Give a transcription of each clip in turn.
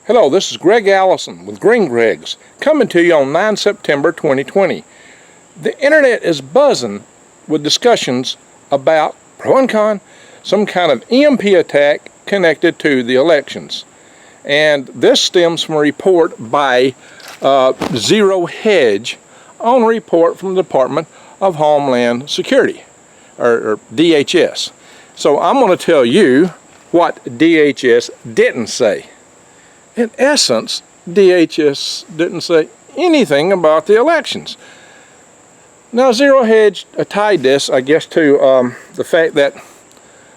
Hello, this is Greg Allison with Green Gregs, coming to you on 9 September 2020. The internet is buzzing with discussions about, pro and con, some kind of EMP attack connected to the elections. And this stems from a report by Zero Hedge on a report from the Department of Homeland Security, or DHS. So I'm going to tell you what DHS didn't say. In essence, DHS didn't say anything about the elections. Now, Zero Hedge tied this, I guess, to the fact that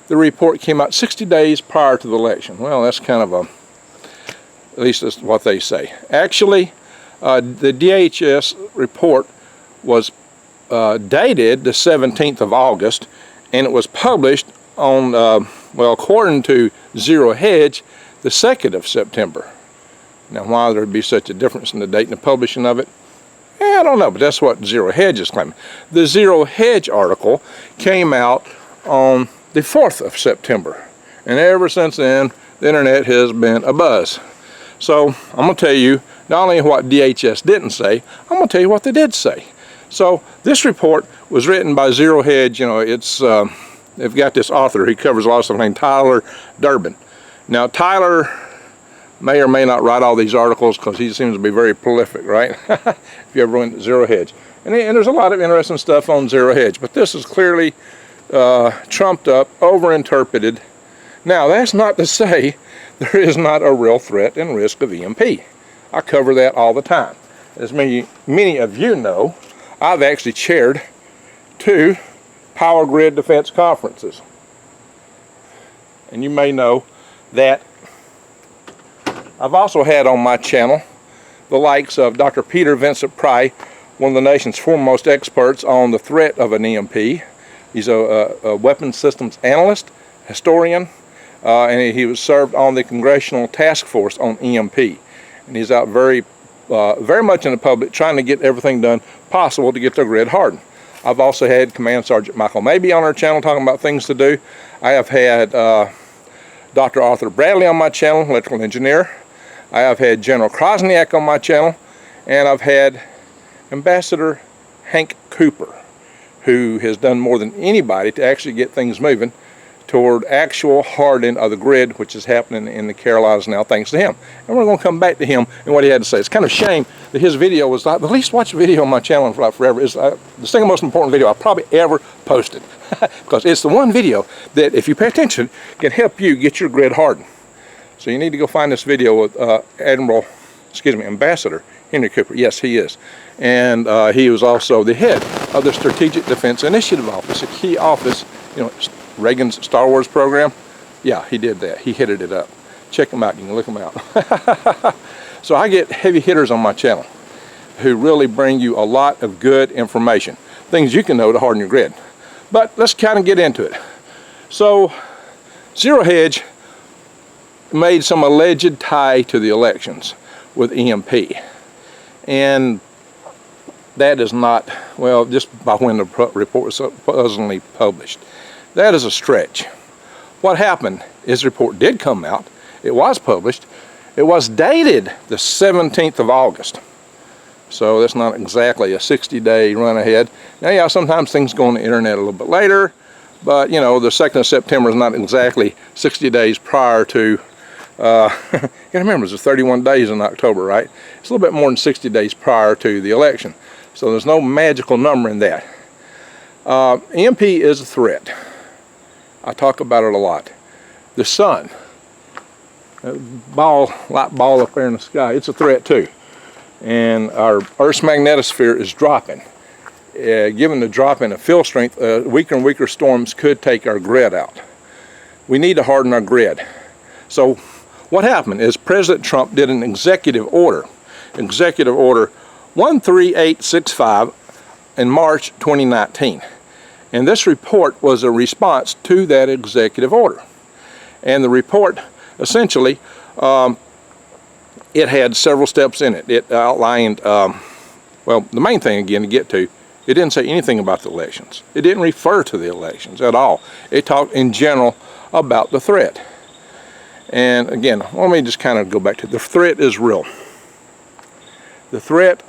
the report came out 60 days prior to the election. Well, that's kind of at least that's what they say. Actually, the DHS report was dated the 17th of August, and it was published on, well, according to Zero Hedge, the 2nd of September. Now, why there would be such a difference in the date and the publishing of it, I don't know, but that's what Zero Hedge is claiming. The Zero Hedge article came out on the 4th of September, and ever since then, the internet has been abuzz. So, I'm going to tell you not only what DHS didn't say, I'm going to tell you what they did say. So, this report was written by Zero Hedge. You know, it's they've got this author, he covers a lot of stuff named Tyler Durbin. Now, Tyler may or may not write all these articles because he seems to be very prolific, right? If you ever went to Zero Hedge. And there's a lot of interesting stuff on Zero Hedge, but this is clearly trumped up, overinterpreted. Now, that's not to say there is not a real threat and risk of EMP. I cover that all the time. As many of you know, I've actually chaired 2 power grid defense conferences. And you may know that I've also had on my channel the likes of Dr. Peter Vincent Pry, one of the nation's foremost experts on the threat of an EMP. He's a weapons systems analyst, historian, and he was served on the Congressional Task Force on EMP. And he's out very much in the public trying to get everything done possible to get their grid hardened. I've also had Command Sergeant Michael Mabee on our channel talking about things to do. I have had Dr. Arthur Bradley on my channel, electrical engineer. I have had General Chrosniak on my channel, and I've had Ambassador Hank Cooper, who has done more than anybody to actually get things moving toward actual hardening of the grid, which is happening in the Carolinas now, thanks to him. And we're going to come back to him and what he had to say. It's kind of a shame that his video was like the least watched video on my channel for like forever. It's the single most important video I probably ever posted, because it's the one video that, if you pay attention, can help you get your grid hardened. So you need to go find this video with Ambassador Henry Cooper. Yes, he is. And he was also the head of the Strategic Defense Initiative Office, a key office, you know, Reagan's Star Wars program. Yeah, he did that. He headed it up. Check him out. You can look him out. So I get heavy hitters on my channel who really bring you a lot of good information, things you can know to harden your grid. But let's kind of get into it. So Zero Hedge made some alleged tie to the elections with EMP. And that is not, well, just by when the report was supposedly published. That is a stretch. What happened is the report did come out. It was published. It was dated the 17th of August. So that's not exactly a 60-day run ahead. Now, yeah, sometimes things go on the internet a little bit later, but, you know, the 2nd of September is not exactly 60 days prior to, you gotta remember, it's 31 days in October, right? It's a little bit more than 60 days prior to the election. So there's no magical number in that. EMP is a threat. I talk about it a lot. The sun, light ball up there in the sky, it's a threat too. And our Earth's magnetosphere is dropping. Given the drop in the field strength, weaker and weaker storms could take our grid out. We need to harden our grid. So what happened is President Trump did an executive order 13865 in March 2019. And this report was a response to that executive order. And the report, essentially, it had several steps in it. It outlined, well, the main thing, again, to get to, it didn't say anything about the elections. It didn't refer to the elections at all. It talked in general about the threat. And again, let me just kind of go back to the threat is real. The threat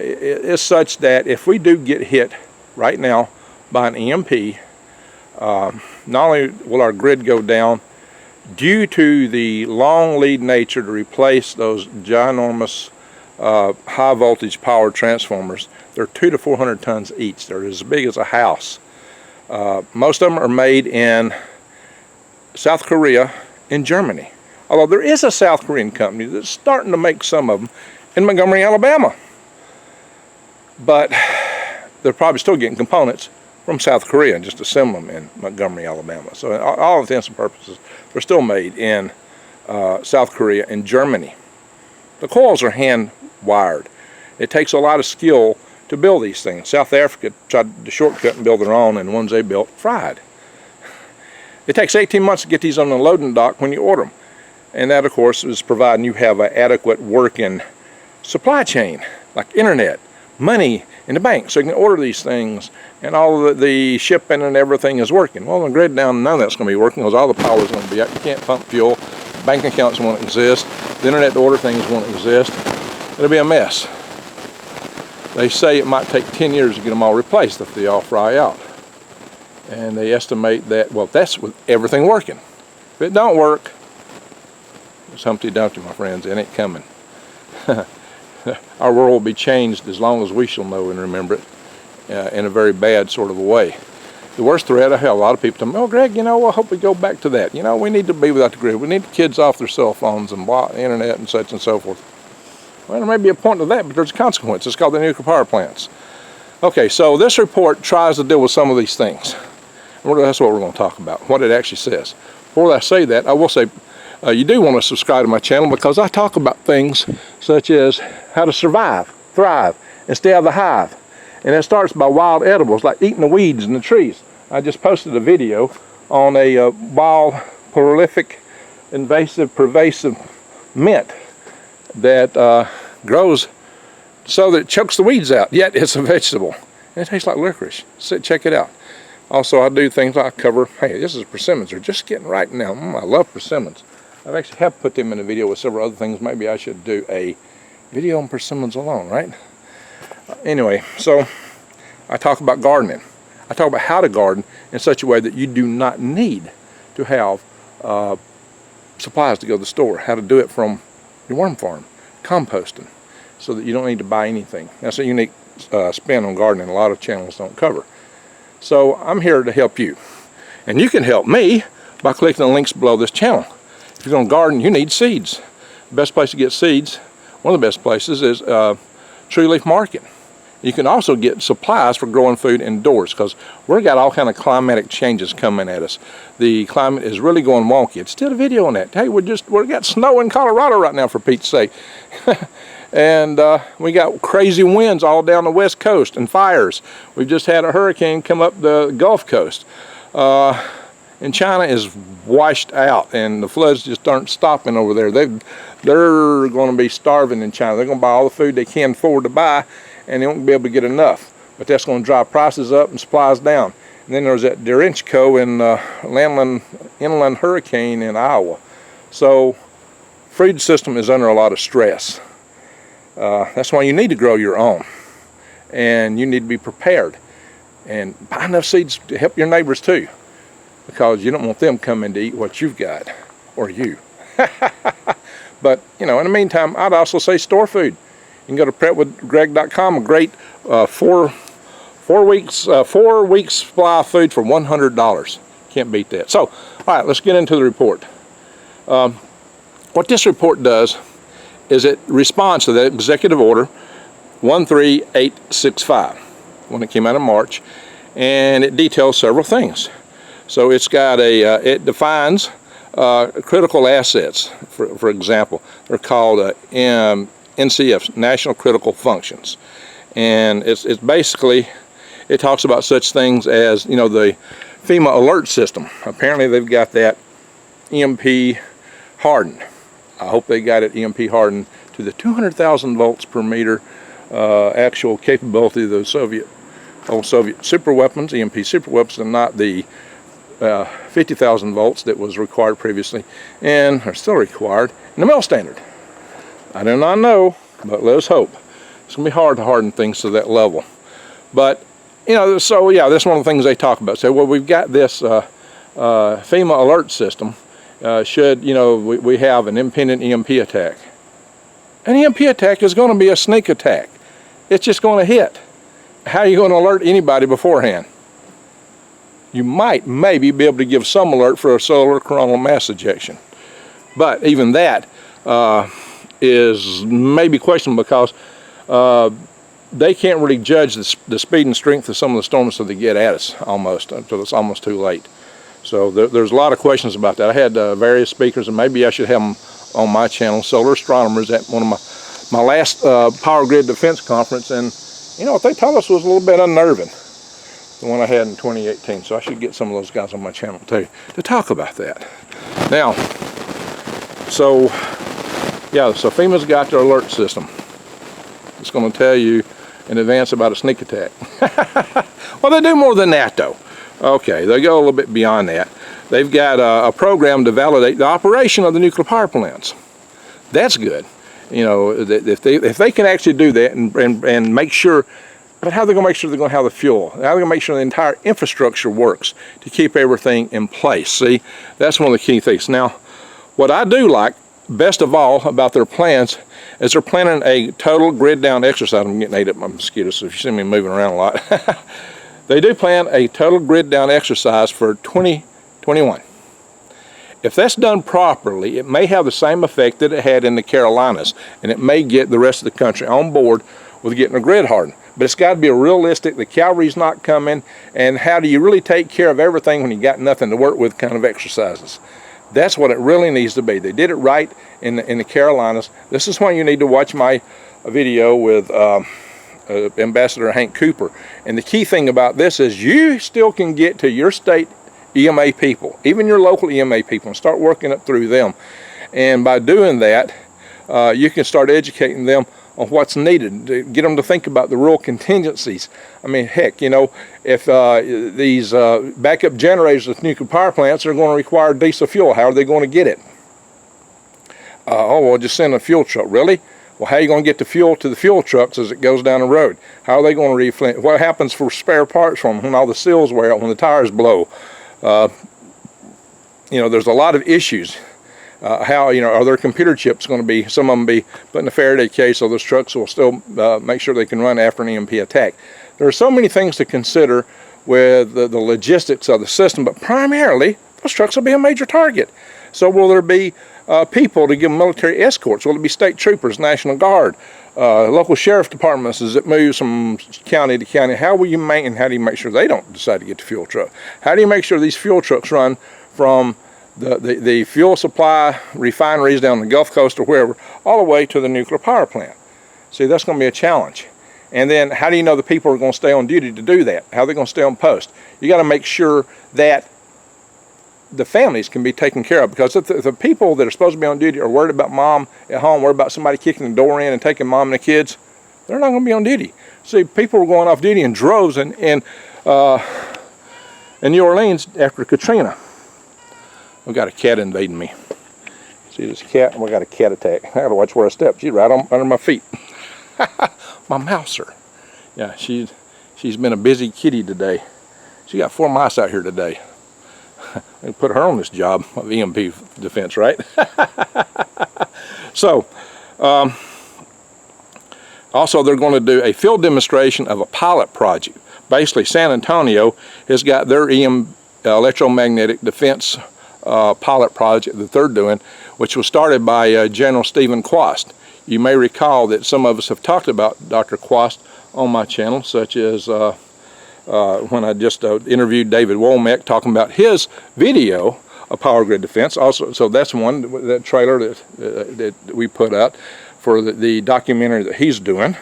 is such that if we do get hit right now by an EMP, not only will our grid go down, due to the long lead nature to replace those ginormous high voltage power transformers, they're 200 to 400 tons each. They're as big as a house. Most of them are made in South Korea and Germany. Although there is a South Korean company that's starting to make some of them in Montgomery, Alabama. But they're probably still getting components from South Korea and just assemble them in Montgomery, Alabama. So in all intents and purposes, they're still made in South Korea and Germany. The coils are hand wired. It takes a lot of skill to build these things. South Africa tried to shortcut and build their own, and the ones they built fried. It takes 18 months to get these on the loading dock when you order them. And that, of course, is providing you have an adequate working supply chain, like internet, money in the bank, so you can order these things, and all of the shipping and everything is working. Well, on the grid down, none of that's going to be working because all the power is going to be out. You can't pump fuel. Bank accounts won't exist. The internet to order things won't exist. It'll be a mess. They say it might take 10 years to get them all replaced if they all fry out. And they estimate that, well, that's with everything working. If it don't work, it's Humpty Dumpty, my friends. It ain't coming. Our world will be changed as long as we shall know and remember it in a very bad sort of a way. The worst threat, I have a lot of people tell me, oh, Greg, you know, I hope we go back to that. You know, we need to be without the grid. We need the kids off their cell phones and internet and such and so forth. Well, there may be a point to that, but there's a consequence. It's called the nuclear power plants. Okay, so this report tries to deal with some of these things. That's what we're going to talk about, what it actually says. Before I say that, I will say you do want to subscribe to my channel because I talk about things such as how to survive, thrive, and stay out of the hive. And it starts by wild edibles, like eating the weeds in the trees. I just posted a video on a wild, prolific, invasive, pervasive mint that grows so that it chokes the weeds out, yet it's a vegetable. And it tastes like licorice. So check it out. Also, I do things like cover, hey, this is persimmons. They're just getting ripe now. I love persimmons. I've actually have put them in a video with several other things. Maybe I should do a video on persimmons alone, right? Anyway, so I talk about gardening. I talk about how to garden in such a way that you do not need to have supplies to go to the store. How to do it from your worm farm, composting, so that you don't need to buy anything. That's a unique spin on gardening a lot of channels don't cover. So I'm here to help you. And you can help me by clicking the links below this channel. If you're going to garden, you need seeds. The best place to get seeds, one of the best places, is Tree Leaf Market. You can also get supplies for growing food indoors because we've got all kind of climatic changes coming at us. The climate is really going wonky. It's still a video on that. Hey, we've got snow in Colorado right now, for Pete's sake. And we got crazy winds all down the west coast and fires. We've just had a hurricane come up the Gulf Coast. And China is washed out, and the floods just aren't stopping over there. They're going to be starving in China. They're going to buy all the food they can afford to buy, and they won't be able to get enough. But that's going to drive prices up and supplies down. And then there's that Derenchko and inland hurricane in Iowa. So food system is under a lot of stress. That's why you need to grow your own, and you need to be prepared and buy enough seeds to help your neighbors too, because you don't want them coming to eat what you've got, or you. But you know, in the meantime, I'd also say store food. You can go to prepwithgreg.com. A great 4 weeks supply of food for $100. Can't beat that. So, all right, let's get into the report. What this report does is it responds to the executive order 13865 when it came out in March, and it details several things. So it's got it defines critical assets. For example, they're called NCFs, National Critical Functions, and it's basically, it talks about such things as, you know, the FEMA alert system. Apparently they've got that EMP Hardened. I hope they got it EMP Hardened to the 200,000 volts per meter actual capability of the old Soviet super weapons, EMP super weapons, and not the 50,000 volts that was required previously, and are still required in the mill standard. I do not know, but let us hope. It's going to be hard to harden things to that level. But, you know, so yeah, that's one of the things they talk about. So, well, we've got this FEMA alert system. Should, you know, we have an impending EMP attack. An EMP attack is going to be a sneak attack. It's just going to hit. How are you going to alert anybody beforehand? You might maybe be able to give some alert for a solar coronal mass ejection. But even that is maybe questionable because they can't really judge the speed and strength of some of the storms that they get at us almost until it's almost too late. So there's a lot of questions about that. I had various speakers, and maybe I should have them on my channel, solar astronomers, at one of my last Power Grid Defense Conference, and you know what they told us was a little bit unnerving, the one I had in 2018. So I should get some of those guys on my channel too to talk about that. Now, so yeah, so FEMA's got their alert system. It's going to tell you in advance about a sneak attack. Well, they do more than that though. Okay, they go a little bit beyond that. They've got a program to validate the operation of the nuclear power plants. That's good. You know, if they can actually do that and make sure, but how are they going to make sure they're going to have the fuel? How are they going to make sure the entire infrastructure works to keep everything in place? See, that's one of the key things. Now, what I do like best of all about their plans is they're planning a total grid down exercise. I'm getting ate up by mosquitoes, so if you see me moving around a lot. They do plan a total grid down exercise for 2021. If that's done properly, it may have the same effect that it had in the Carolinas, and it may get the rest of the country on board with getting a grid hardened. But it's got to be a realistic, the cavalry's not coming, and how do you really take care of everything when you got nothing to work with kind of exercises. That's what it really needs to be. They did it right in the Carolinas. This is why you need to watch my video with Ambassador Hank Cooper. And the key thing about this is you still can get to your state EMA people, even your local EMA people, and start working up through them. And by doing that, you can start educating them on what's needed, to get them to think about the real contingencies. I mean, heck, you know, if these backup generators with nuclear power plants are going to require diesel fuel, how are they going to get it? Oh, well, just send a fuel truck. Really? Well, how are you going to get the fuel to the fuel trucks as it goes down the road? How are they going to refill? What happens for spare parts from them when all the seals wear out, when the tires blow? You know, there's a lot of issues. How, you know, are their computer chips going to be, some of them be put in a Faraday case so those trucks will still make sure they can run after an EMP attack. There are so many things to consider with the logistics of the system, but primarily those trucks will be a major target. So will there be people to give them military escorts? Will it be state troopers, National Guard, local sheriff departments as it moves from county to county? How will you maintain, how do you make sure they don't decide to get the fuel truck? How do you make sure these fuel trucks run from the fuel supply refineries down the Gulf Coast or wherever, all the way to the nuclear power plant? See, that's going to be a challenge. And then how do you know the people are going to stay on duty to do that? How are they going to stay on post? You got to make sure that the families can be taken care of, because if the people that are supposed to be on duty are worried about mom at home, worried about somebody kicking the door in and taking mom and the kids, they're not going to be on duty. See, people were going off duty in droves in New Orleans after Katrina. We've got a cat invading me. See this cat? We got a cat attack. I gotta watch where I step. She's right under my feet. My mouser. Yeah, she's been a busy kitty today. She got 4 mice out here today. They put her on this job of EMP defense, right? So, also they're going to do a field demonstration of a pilot project. Basically, San Antonio has got their electromagnetic defense pilot project that they're doing, which was started by General Stephen Quast. You may recall that some of us have talked about Dr. Quast on my channel, such as when I just interviewed David Womack talking about his video of Power Grid Defense. Also, so that's one, that trailer that we put out for the documentary that he's doing.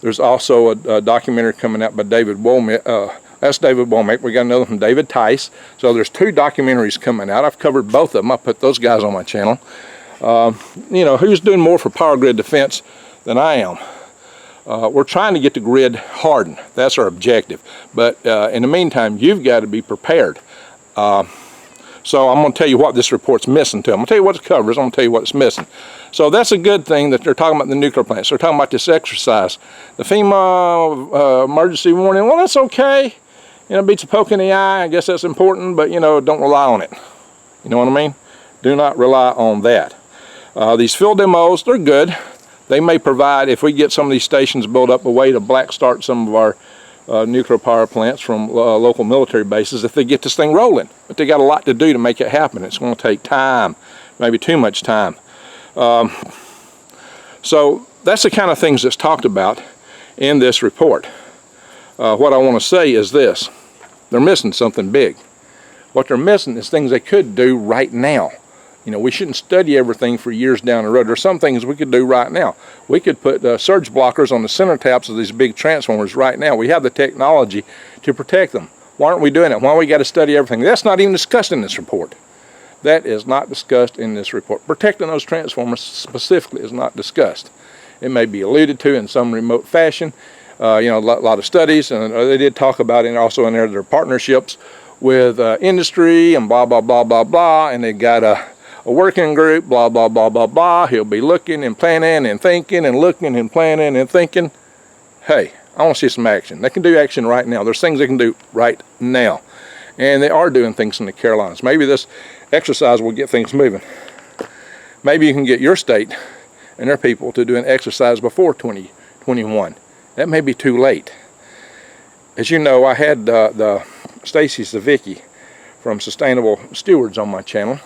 There's also a documentary coming out by David Womack. That's David Womack. We got another from David Tice. So there's 2 documentaries coming out. I've covered both of them. I put those guys on my channel. You know, who's doing more for Power Grid Defense than I am? We're trying to get the grid hardened. That's our objective. But in the meantime, you've got to be prepared. So I'm going to tell you what this report's missing too. I'm going to tell you what it covers. I'm going to tell you what it's missing. So that's a good thing that they're talking about the nuclear plants. They're talking about this exercise. The FEMA emergency warning, well, that's okay. You know, beats a poke in the eye. I guess that's important, but, you know, don't rely on it. You know what I mean? Do not rely on that. These field demos, they're good. They may provide, if we get some of these stations built up, a way to black start some of our nuclear power plants from local military bases if they get this thing rolling. But they got a lot to do to make it happen. It's going to take time, maybe too much time. So that's the kind of things that's talked about in this report. What I want to say is this. They're missing something big. What they're missing is things they could do right now. You know, we shouldn't study everything for years down the road. There's some things we could do right now. We could put surge blockers on the center taps of these big transformers right now. We have the technology to protect them. Why aren't we doing it? Why we got to study everything? That's not even discussed in this report. That is not discussed in this report. Protecting those transformers specifically is not discussed. It may be alluded to in some remote fashion. You know, a lot of studies, and they did talk about it also in there, their partnerships with industry and blah, blah, blah, blah, blah, and they got a working group, blah, blah, blah, blah, blah. He'll be looking and planning and thinking and looking and planning and thinking. Hey, I want to see some action. They can do action right now. There's things they can do right now. And they are doing things in the Carolinas. Maybe this exercise will get things moving. Maybe you can get your state and their people to do an exercise before 2021. That may be too late. As you know, I had the Stacy Savicki from Sustainable Stewards on my channel.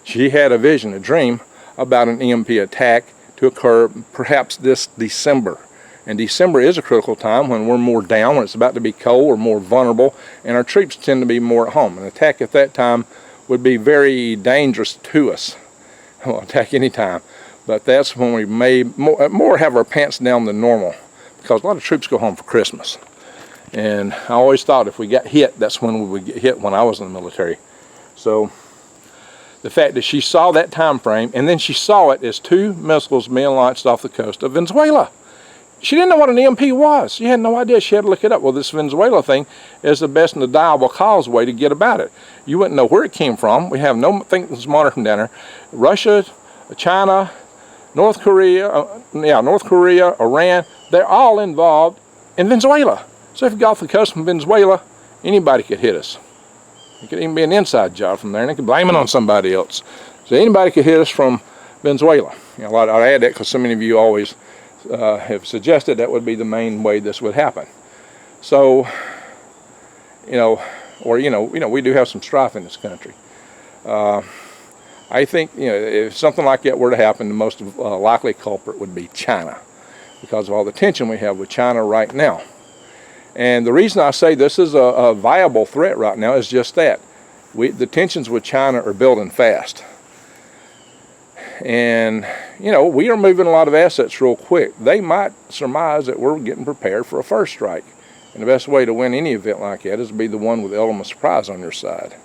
She had a vision, a dream about an EMP attack to occur perhaps this December. And December is a critical time when we're more down, when it's about to be cold, we're more vulnerable, and our troops tend to be more at home. An attack at that time would be very dangerous to us. We'll attack any time, but that's when we may more have our pants down than normal, because a lot of troops go home for Christmas. And I always thought if we got hit, that's when we would get hit when I was in the military. So the fact that she saw that time frame, and then she saw it as 2 missiles being launched off the coast of Venezuela. She didn't know what an EMP was. She had no idea. She had to look it up. Well, this Venezuela thing is the best and the diable cause way to get about it. You wouldn't know where it came from. We have no things monitoring down there. Russia, China, North Korea, Iran, they're all involved in Venezuela. So if you got off the coast from Venezuela, anybody could hit us. It could even be an inside job from there, and they could blame it on somebody else. So anybody could hit us from Venezuela. You know, I add that because so many of you always have suggested that would be the main way this would happen. So, you know, or we do have some strife in this country. I think, you know, if something like that were to happen, the most likely culprit would be China, because of all the tension we have with China right now. And the reason I say this is a viable threat right now is just that. The tensions with China are building fast. And, you know, we are moving a lot of assets real quick. They might surmise that we're getting prepared for a first strike. And the best way to win any event like that is to be the one with the element of surprise on your side.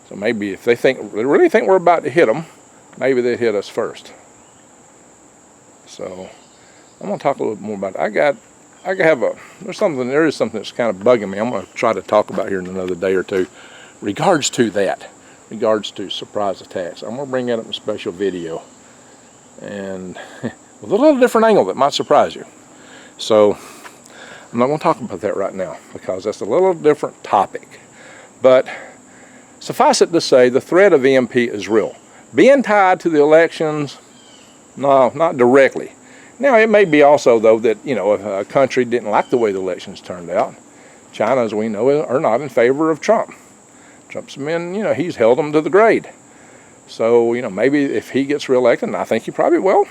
So maybe if they really think we're about to hit them, maybe they hit us first. So I'm going to talk a little bit more about it. There is something that's kind of bugging me. I'm going to try to talk about here in another day or two, regards to surprise attacks. I'm going to bring that up in a special video, and with a little different angle that might surprise you. So I'm not going to talk about that right now because that's a little different topic. But suffice it to say, the threat of EMP is real. Being tied to the elections, no, not directly. Now, it may be also, though, that, you know, if a country didn't like the way the elections turned out. China, as we know, are not in favor of Trump. Trump's been, you know, he's held them to the grade. So, you know, maybe if he gets reelected, and I think he probably will,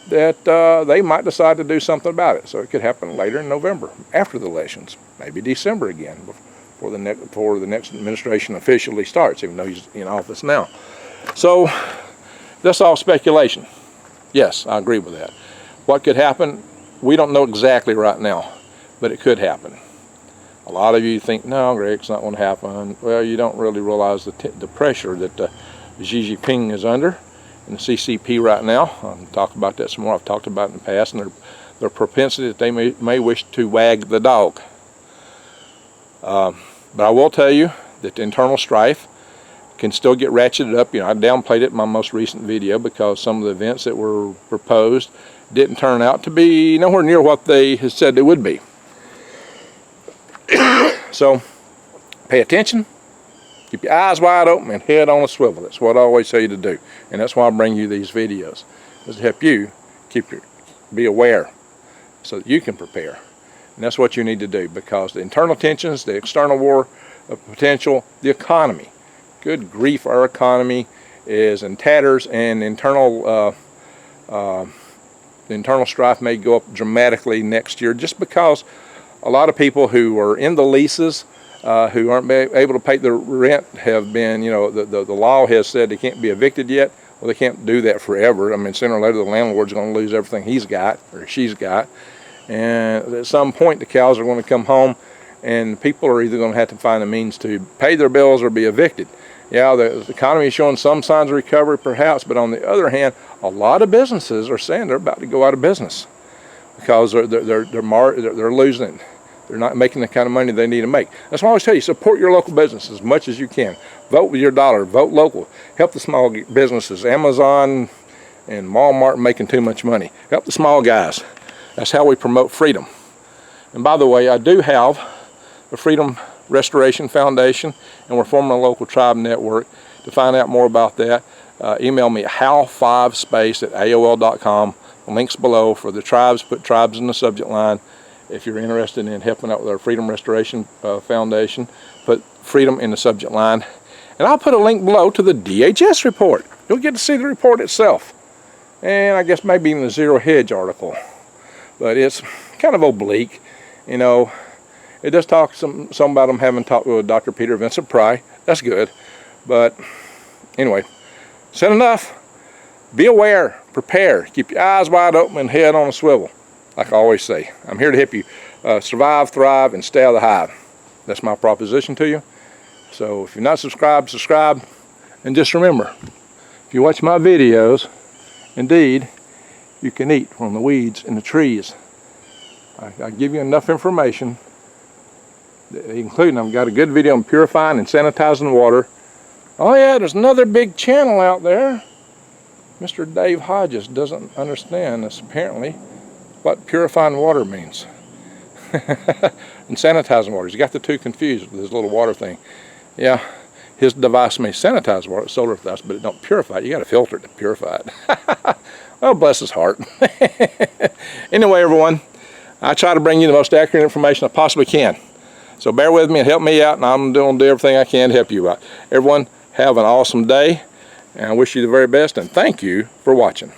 that they might decide to do something about it. So it could happen later in November, after the elections, maybe December again, before the next administration officially starts, even though he's in office now. So that's all speculation. Yes, I agree with that. What could happen? We don't know exactly right now, but it could happen. A lot of you think, no, Greg, it's not going to happen. Well, you don't really realize the pressure that Xi Jinping is under in the CCP right now. I'll talk about that some more. I've talked about it in the past, and their propensity that they may wish to wag the dog. But I will tell you that the internal strife can still get ratcheted up. You know, I downplayed it in my most recent video because some of the events that were proposed didn't turn out to be nowhere near what they had said they would be. So pay attention, keep your eyes wide open and head on a swivel. That's what I always tell you to do, and that's why I bring you these videos, is to help you be aware so that you can prepare. And that's what you need to do, because the internal tensions, the external war potential, the economy, good grief, our economy is in tatters, and the internal strife may go up dramatically next year, just because a lot of people who are in the leases, who aren't able to pay the rent, have been, you know, the law has said they can't be evicted yet. Well, they can't do that forever. I mean, sooner or later the landlord's going to lose everything he's got or she's got, and at some point the cows are going to come home, and people are either going to have to find a means to pay their bills or be evicted. Yeah, the economy is showing some signs of recovery perhaps, but on the other hand, a lot of businesses are saying they're about to go out of business because they're losing it. They're not making the kind of money they need to make. That's why I always tell you, support your local business as much as you can. Vote with your dollar. Vote local. Help the small businesses. Amazon and Walmart making too much money. Help the small guys. That's how we promote freedom. And by the way, I do have the Freedom Restoration Foundation, and we're forming a local tribe network. To find out more about that, email me at how5space@aol.com. The link's below for the tribes. Put tribes in the subject line. If you're interested in helping out with our Freedom Restoration Foundation, put freedom in the subject line. And I'll put a link below to the DHS report. You'll get to see the report itself. And I guess maybe even the Zero Hedge article. But it's kind of oblique, you know. It does talk some about them having talked with Dr. Peter Vincent Pry. That's good. But anyway, said enough. Be aware, prepare, keep your eyes wide open and head on a swivel. Like I always say, I'm here to help you survive, thrive, and stay out of the hive. That's my proposition to you. So if you're not subscribed, subscribe. And just remember, if you watch my videos, indeed, you can eat from the weeds and the trees. I give you enough information, including I've got a good video on purifying and sanitizing water. Oh yeah, there's another big channel out there. Mr. Dave Hodges doesn't understand this, apparently, what purifying water means. And sanitizing water. He's got the two confused with his little water thing. Yeah, his device may sanitize water, solar device, but it don't purify it. You got to filter it to purify it. Oh, bless his heart. Anyway, everyone, I try to bring you the most accurate information I possibly can. So bear with me and help me out, and I'm going to do everything I can to help you out. Everyone, have an awesome day, and I wish you the very best, and thank you for watching.